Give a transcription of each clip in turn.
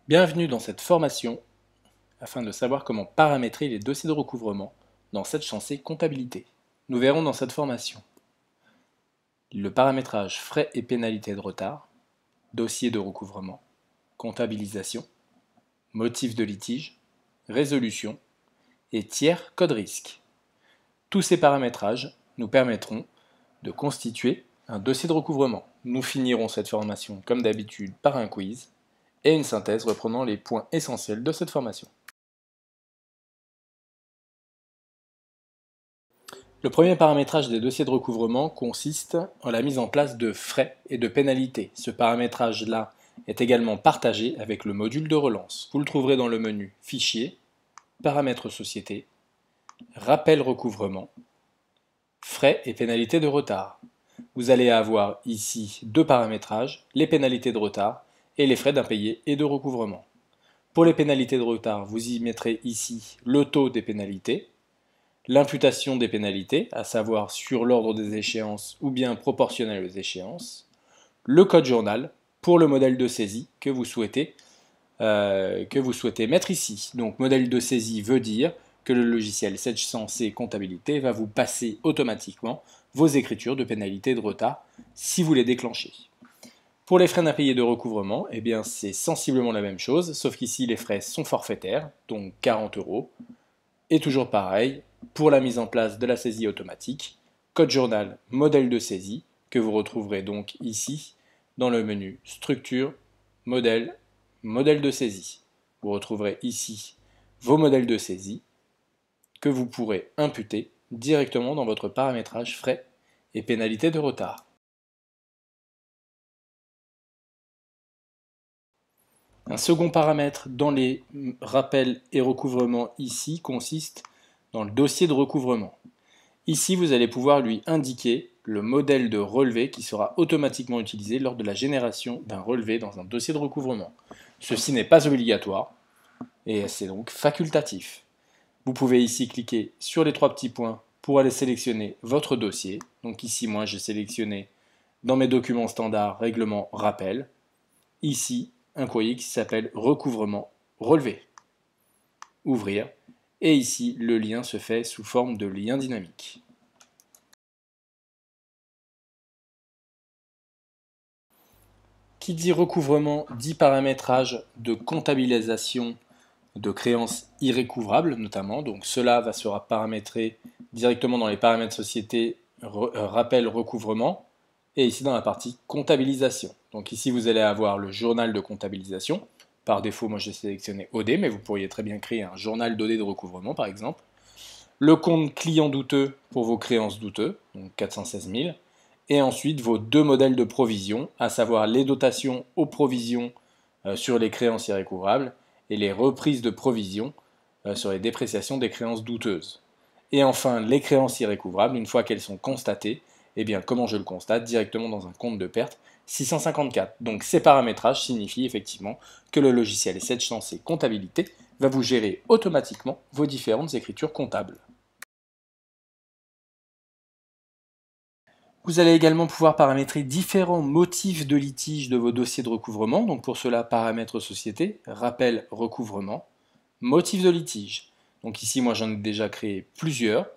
Bienvenue dans cette formation afin de savoir comment paramétrer les dossiers de recouvrement dans cette chancée comptabilité. Nous verrons dans cette formation le paramétrage frais et pénalités de retard, dossier de recouvrement, comptabilisation, motif de litige, résolution et tiers code risque. Tous ces paramétrages nous permettront de constituer un dossier de recouvrement. Nous finirons cette formation comme d'habitude par un quiz et une synthèse reprenant les points essentiels de cette formation. Le premier paramétrage des dossiers de recouvrement consiste en la mise en place de frais et de pénalités. Ce paramétrage-là est également partagé avec le module de relance. Vous le trouverez dans le menu Fichier, Paramètres société, Rappel recouvrement, Frais et pénalités de retard. Vous allez avoir ici deux paramétrages, les pénalités de retard et les frais d'impayés et de recouvrement. Pour les pénalités de retard, vous y mettrez ici le taux des pénalités, l'imputation des pénalités, à savoir sur l'ordre des échéances ou bien proportionnel aux échéances, le code journal pour le modèle de saisie que vous souhaitez mettre ici. Donc modèle de saisie veut dire que le logiciel 700C comptabilité va vous passer automatiquement vos écritures de pénalités de retard si vous les déclenchez. Pour les frais d'impayés de recouvrement, eh bien c'est sensiblement la même chose, sauf qu'ici les frais sont forfaitaires, donc 40 €. Et toujours pareil, pour la mise en place de la saisie automatique, code journal, modèle de saisie, que vous retrouverez donc ici dans le menu Structure, Modèle, Modèle de saisie. Vous retrouverez ici vos modèles de saisie que vous pourrez imputer directement dans votre paramétrage frais et pénalités de retard. Un second paramètre dans les rappels et recouvrements ici consiste dans le dossier de recouvrement. Ici, vous allez pouvoir lui indiquer le modèle de relevé qui sera automatiquement utilisé lors de la génération d'un relevé dans un dossier de recouvrement. Ceci n'est pas obligatoire et c'est donc facultatif. Vous pouvez ici cliquer sur les trois petits points pour aller sélectionner votre dossier. Donc ici, moi, j'ai sélectionné dans mes documents standards règlement rappel. Ici, un courrier qui s'appelle recouvrement relevé. Ouvrir. Et ici, le lien se fait sous forme de lien dynamique. Qui dit recouvrement dit paramétrage de comptabilisation de créances irrécouvrables notamment. Donc cela sera paramétré directement dans les paramètres société rappel recouvrement et ici dans la partie comptabilisation. Donc ici vous allez avoir le journal de comptabilisation. Par défaut, moi j'ai sélectionné OD, mais vous pourriez très bien créer un journal d'OD de recouvrement par exemple. Le compte client douteux pour vos créances douteux, donc 416 000. Et ensuite vos deux modèles de provision, à savoir les dotations aux provisions sur les créances irrécouvrables et les reprises de provisions sur les dépréciations des créances douteuses. Et enfin, les créances irrécouvrables, une fois qu'elles sont constatées, eh bien, comment je le constate? Directement dans un compte de perte 654. Donc ces paramétrages signifient effectivement que le logiciel 700C comptabilité va vous gérer automatiquement vos différentes écritures comptables. Vous allez également pouvoir paramétrer différents motifs de litige de vos dossiers de recouvrement. Donc pour cela, paramètres société, rappel recouvrement, motif de litige. Donc ici, moi j'en ai déjà créé plusieurs,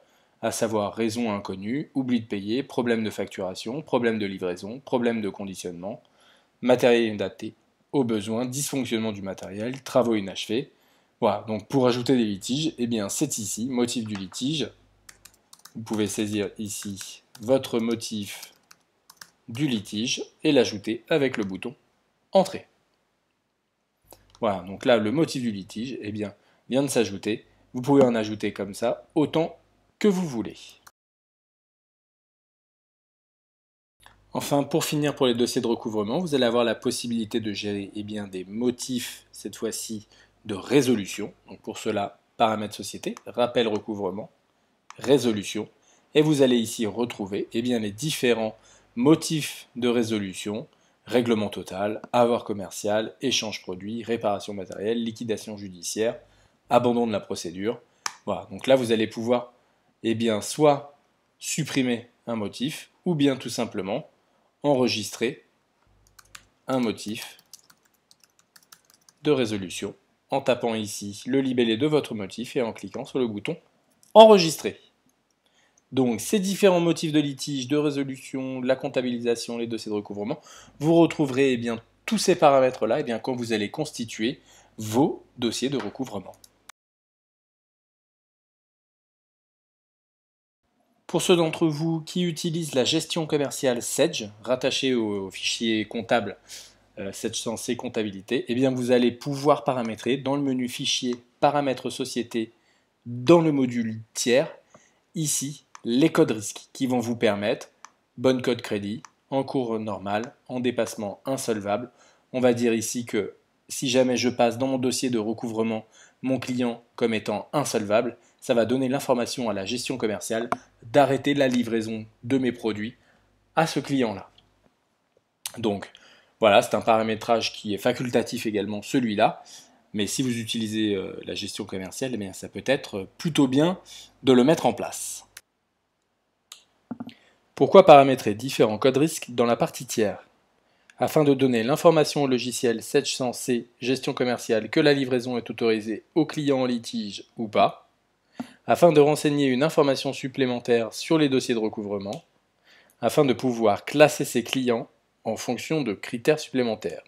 à savoir raison inconnue, oubli de payer, problème de facturation, problème de livraison, problème de conditionnement, matériel daté, au besoin, dysfonctionnement du matériel, travaux inachevés. Voilà, donc pour ajouter des litiges, eh bien c'est ici, motif du litige. Vous pouvez saisir ici votre motif du litige et l'ajouter avec le bouton Entrée. Voilà, donc là, le motif du litige eh bien, vient de s'ajouter. Vous pouvez en ajouter comme ça autant que vous voulez. Enfin, pour finir pour les dossiers de recouvrement, vous allez avoir la possibilité de gérer bien, des motifs, cette fois-ci, de résolution. Donc pour cela, paramètres société, rappel recouvrement, résolution. Et vous allez ici retrouver bien, les différents motifs de résolution, règlement total, avoir commercial, échange produit, réparation matérielle, liquidation judiciaire, abandon de la procédure. Voilà, donc là vous allez pouvoir bien, soit supprimer un motif, ou bien tout simplement enregistrer un motif de résolution en tapant ici le libellé de votre motif et en cliquant sur le bouton Enregistrer. Donc ces différents motifs de litige, de résolution, de la comptabilisation, les dossiers de recouvrement, vous retrouverez bien tous ces paramètres-là quand vous allez constituer vos dossiers de recouvrement. Pour ceux d'entre vous qui utilisent la gestion commerciale Sedge, rattachée au fichier comptable Sedge-Sensei comptabilité, vous allez pouvoir paramétrer dans le menu fichier paramètres société dans le module tiers, ici, les codes risques qui vont vous permettre bonne code crédit, en cours normal, en dépassement insolvable. On va dire ici que si jamais je passe dans mon dossier de recouvrement mon client comme étant insolvable, ça va donner l'information à la gestion commerciale d'arrêter la livraison de mes produits à ce client-là. Donc voilà, c'est un paramétrage qui est facultatif également, celui-là. Mais si vous utilisez la gestion commerciale, ça peut être plutôt bien de le mettre en place. Pourquoi paramétrer différents codes risques dans la partie tiers? Afin de donner l'information au logiciel Sedge-Sensei gestion commerciale que la livraison est autorisée au client en litige ou pas, afin de renseigner une information supplémentaire sur les dossiers de recouvrement, afin de pouvoir classer ses clients en fonction de critères supplémentaires.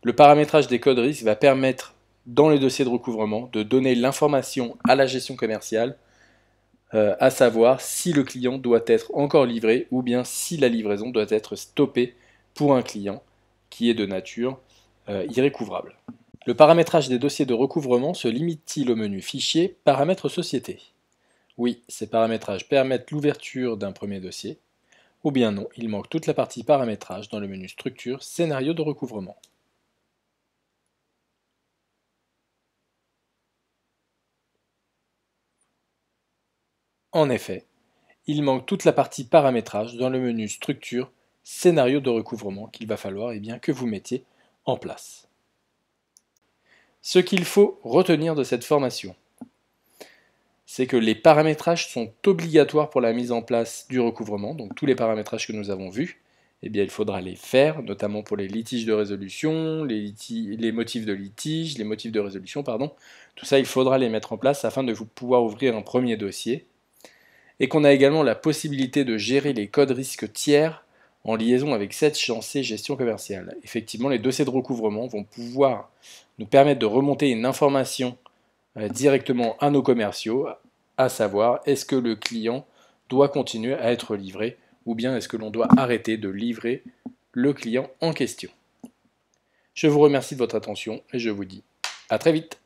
Le paramétrage des codes risques va permettre, dans les dossiers de recouvrement, de donner l'information à la gestion commerciale, à savoir si le client doit être encore livré ou bien si la livraison doit être stoppée pour un client qui est de nature irrécouvrable. Le paramétrage des dossiers de recouvrement se limite-t-il au menu Fichier, Paramètres Société? Oui, ces paramétrages permettent l'ouverture d'un premier dossier, ou bien non, il manque toute la partie paramétrage dans le menu Structure, Scénario de recouvrement. En effet, il manque toute la partie paramétrage dans le menu Structure, Scénario de recouvrement qu'il va falloir que vous mettiez en place. Ce qu'il faut retenir de cette formation, c'est que les paramétrages sont obligatoires pour la mise en place du recouvrement. Donc tous les paramétrages que nous avons vus, il faudra les faire, notamment pour les litiges de résolution, les motifs de litige, les motifs de résolution, pardon. Tout ça, il faudra les mettre en place afin de pouvoir ouvrir un premier dossier. Et qu'on a également la possibilité de gérer les codes risques tiers en liaison avec Sedge-Sensei gestion commerciale. Effectivement, les dossiers de recouvrement vont pouvoir nous permettre de remonter une information directement à nos commerciaux, à savoir est-ce que le client doit continuer à être livré ou bien est-ce que l'on doit arrêter de livrer le client en question. Je vous remercie de votre attention et je vous dis à très vite.